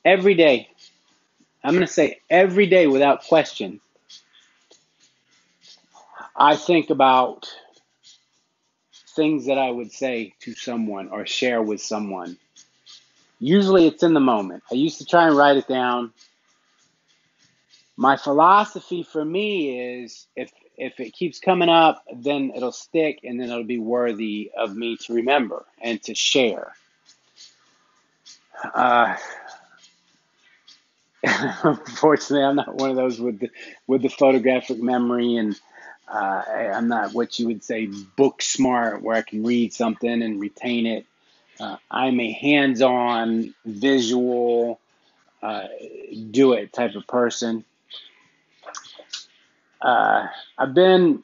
Every day, I'm going to say every day without question, I think about things that I would say to someone or share with someone. Usually it's in the moment. I used to try and write it down. My philosophy for me is if it keeps coming up, then it'll stick and then it'll be worthy of me to remember and to share. Uh, Unfortunately, I'm not one of those with the photographic memory, and I'm not what you would say book smart, where I can read something and retain it. I'm a hands-on, visual, uh, do it type of person. Uh, I've been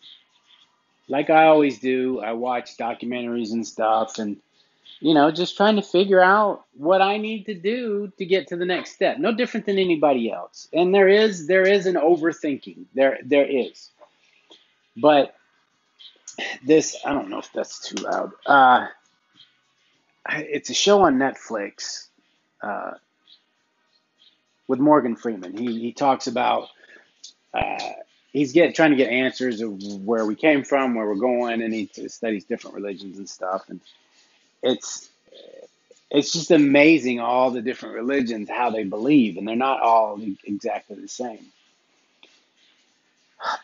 like I always do. I watch documentaries and stuff, and just trying to figure out what I need to do to get to the next step. No different than anybody else. And there is an overthinking. There is. But this, I don't know if that's too loud. It's a show on Netflix uh, with Morgan Freeman. He talks about uh, trying to get answers of where we came from, where we're going, and he studies different religions and stuff. And it's it's just amazing all the different religions how they believe, and they're not all exactly the same.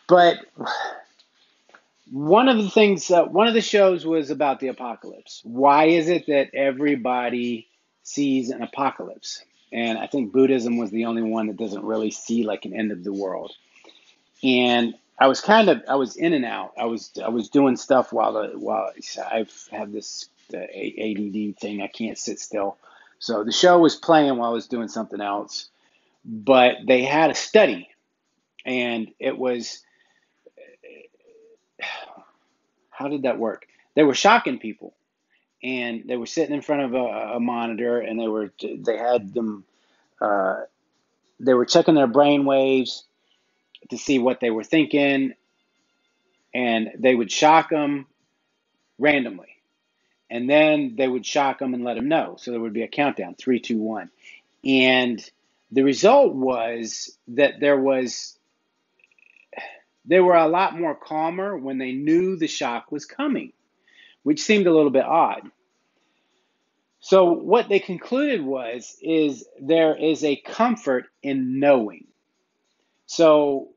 But one of the shows was about the apocalypse. Why is it that everybody sees an apocalypse? And I think Buddhism was the only one that doesn't really see like an end of the world. And I was in and out. I was doing stuff while I've had this ADD thing. I can't sit still. So the show was playing while I was doing something else. But they had a study, and it was, how did that work? They were shocking people, and they were sitting in front of a monitor, and they had them uh, they were checking their brain waves to see what they were thinking, and they would shock them randomly, and then they would shock them and let them know. So there would be a countdown, three, two, one, and the result was that they were a lot more calmer when they knew the shock was coming, which seemed a little bit odd. So what they concluded is there is a comfort in knowing. So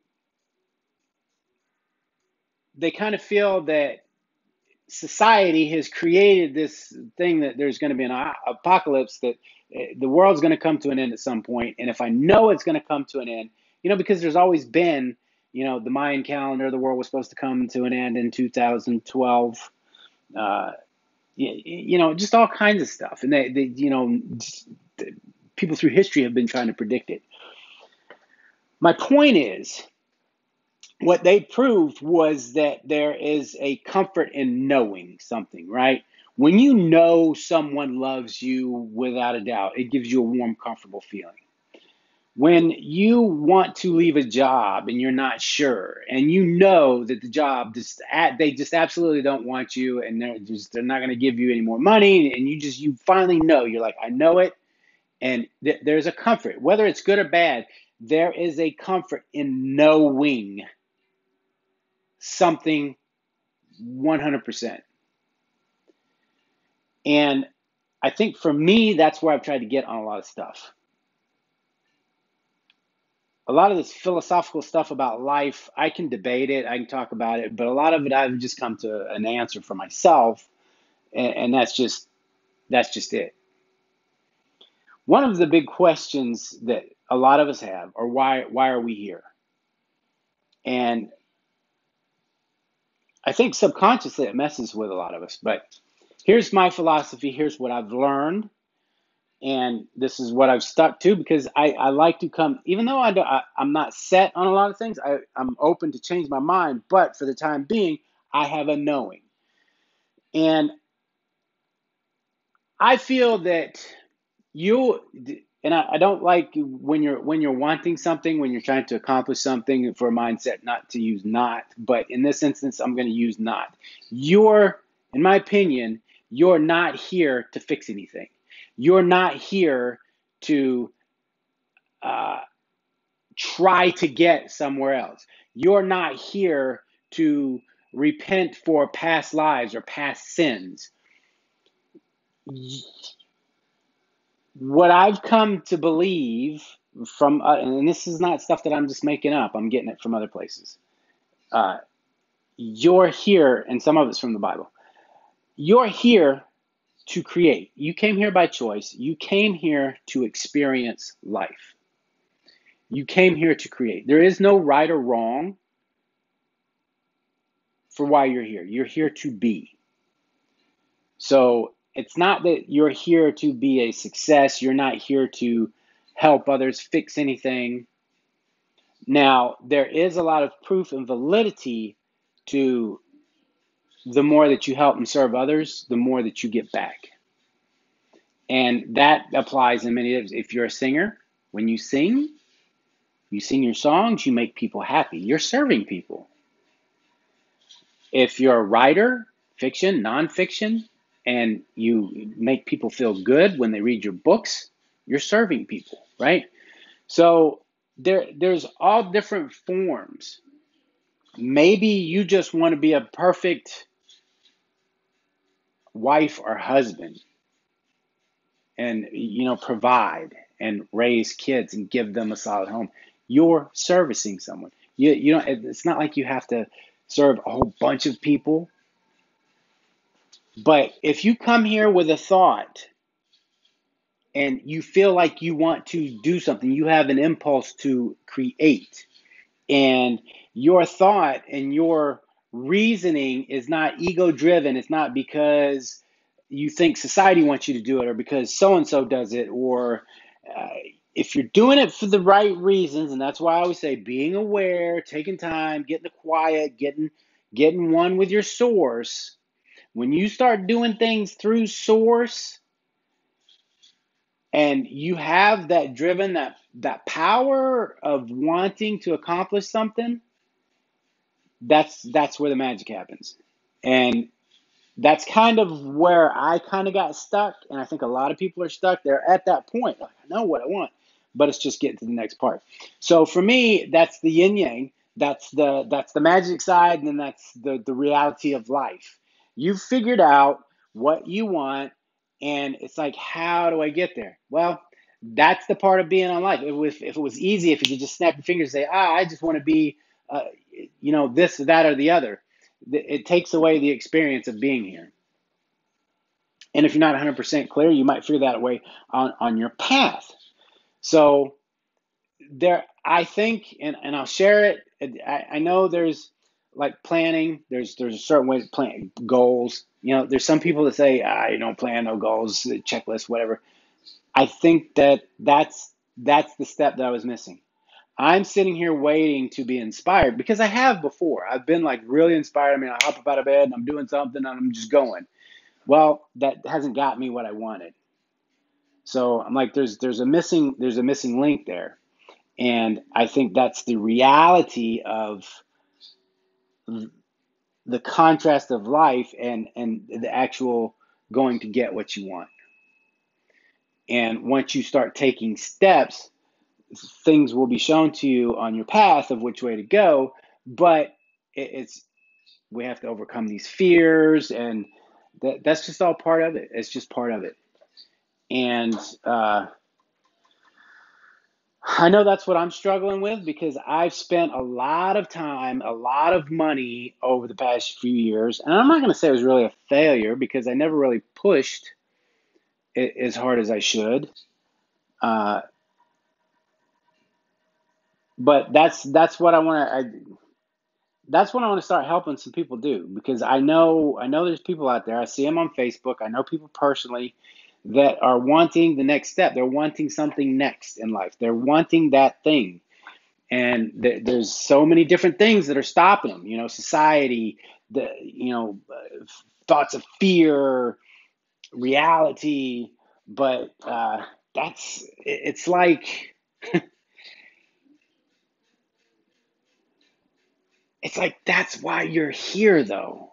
they kind of feel that society has created this thing that there's going to be an apocalypse, that the world's going to come to an end at some point, and if I know it's going to come to an end, because there's always been, the Mayan calendar, the world was supposed to come to an end in 2012. uh, just all kinds of stuff. And just, people through history have been trying to predict it. My point is, what they proved was that there is a comfort in knowing something, right? When you know someone loves you without a doubt, it gives you a warm, comfortable feeling. When you want to leave a job and you're not sure, and you know that the job they just absolutely don't want you, and they're not going to give you any more money, and you finally know, you're like, I know it, and there's a comfort, whether it's good or bad. There is a comfort in knowing something 100%. And I think for me, that's where I've tried to get on a lot of stuff. A lot of this philosophical stuff about life, I can debate it, I can talk about it, but a lot of it I've just come to an answer for myself, and that's just it. One of the big questions that a lot of us have are, why are we here? And I think subconsciously it messes with a lot of us. But here's my philosophy. Here's what I've learned, and this is what I've stuck to, because I like to come, even though I'm not set on a lot of things. I'm open to change my mind, but for the time being, I have a knowing. And I feel that you and I don't like when you're wanting something, when you're trying to accomplish something, for a mindset not to use not, but in this instance I'm going to use not. You're, in my opinion, you're not here to fix anything. You're not here to uh, try to get somewhere else. You're not here to repent for past lives or past sins. What I've come to believe from, and this is not stuff that I'm just making up, I'm getting it from other places. Uh, you're here, and some of it's from the Bible. You're here to create. You came here by choice. You came here to experience life. You came here to create. There is no right or wrong for why you're here. You're here to be. So it's not that you're here to be a success. You're not here to help others fix anything. Now, there is a lot of proof and validity to the more that you help and serve others, the more that you get back. And that applies in many areas. If you're a singer, when you sing your songs, you make people happy. You're serving people. If you're a writer, fiction, nonfiction, and you make people feel good when they read your books, you're serving people, right? So there's all different forms. Maybe you just want to be a perfect wife or husband and provide and raise kids and give them a solid home. You're servicing someone. You know, it's not like you have to serve a whole bunch of people. But if you come here with a thought and you feel like you want to do something, you have an impulse to create, and your thought and your reasoning is not ego driven, it's not because you think society wants you to do it or because so and so does it, or uh, if you're doing it for the right reasons, and that's why I always say being aware, taking time, getting the quiet, getting one with your source. When you start doing things through source and you have that driven, that power of wanting to accomplish something, that's where the magic happens. And that's kind of where I kind of got stuck, and I think a lot of people are stuck. They're at that point, like, I know what I want, but it's just getting to the next part. So for me, that's the yin yang. That's the magic side, and then that's the reality of life. You've figured out what you want, and it's like, how do I get there? Well, that's the part of being on life. If it was easy, if you could just snap your fingers and say, I just want to be, uh, this, that, or the other. It takes away the experience of being here. And if you're not 100% clear, you might figure that way on your path. So there, I think, and I'll share it. I know there's like planning. There's a certain way to plan goals. There's some people that say, you don't plan, no goals, checklist, whatever. I think that's the step that I was missing. I'm sitting here waiting to be inspired because I have before. I've been like really inspired. I mean, I hop up out of bed and I'm doing something and I'm just going. Well, that hasn't got me what I wanted. So I'm like, there's a missing link there. And I think that's the reality of the contrast of life and the actual going to get what you want. And once you start taking steps, things will be shown to you on your path of which way to go. But it's we have to overcome these fears, and that's just all part of it. It's just part of it. And I know that's what I'm struggling with because I've spent a lot of time, a lot of money over the past few years. And I'm not going to say it was really a failure because I never really pushed it as hard as I should. Uh, but that's what I want to. That's what I want to start helping some people do because I know there's people out there. I see them on Facebook. I know people personally that are wanting the next step. They're wanting something next in life. They're wanting that thing. And there's so many different things that are stopping them. Society, thoughts of fear, reality. But it's like that's why you're here, though.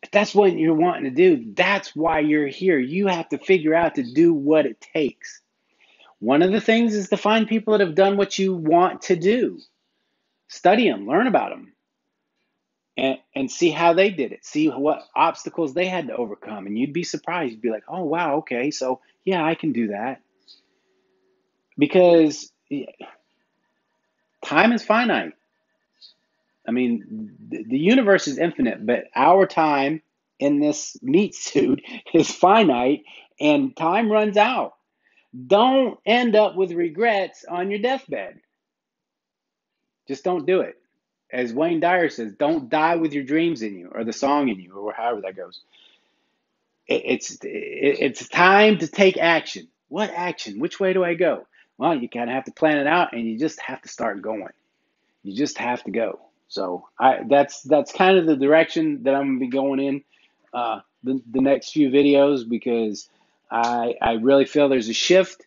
If that's what you're wanting to do, that's why you're here. You have to figure out to do what it takes. One of the things is to find people that have done what you want to do. Study them, learn about them, and see how they did it. See what obstacles they had to overcome. And you'd be surprised. You'd be like, oh, wow, okay, so yeah, I can do that. Because time is finite. I mean, the universe is infinite, but our time in this meat suit is finite, and time runs out. Don't end up with regrets on your deathbed. Just don't do it. As Wayne Dyer says, don't die with your dreams in you, or the song in you, or however that goes. It's time to take action. What action? Which way do I go? Well, you kind of have to plan it out, and you just have to start going. You just have to go. So that's kind of the direction that I'm gonna be going in the next few videos, because I really feel there's a shift,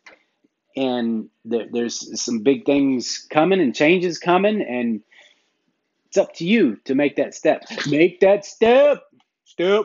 and there's some big things coming and changes coming, and it's up to you to make that step. Make that step. Step.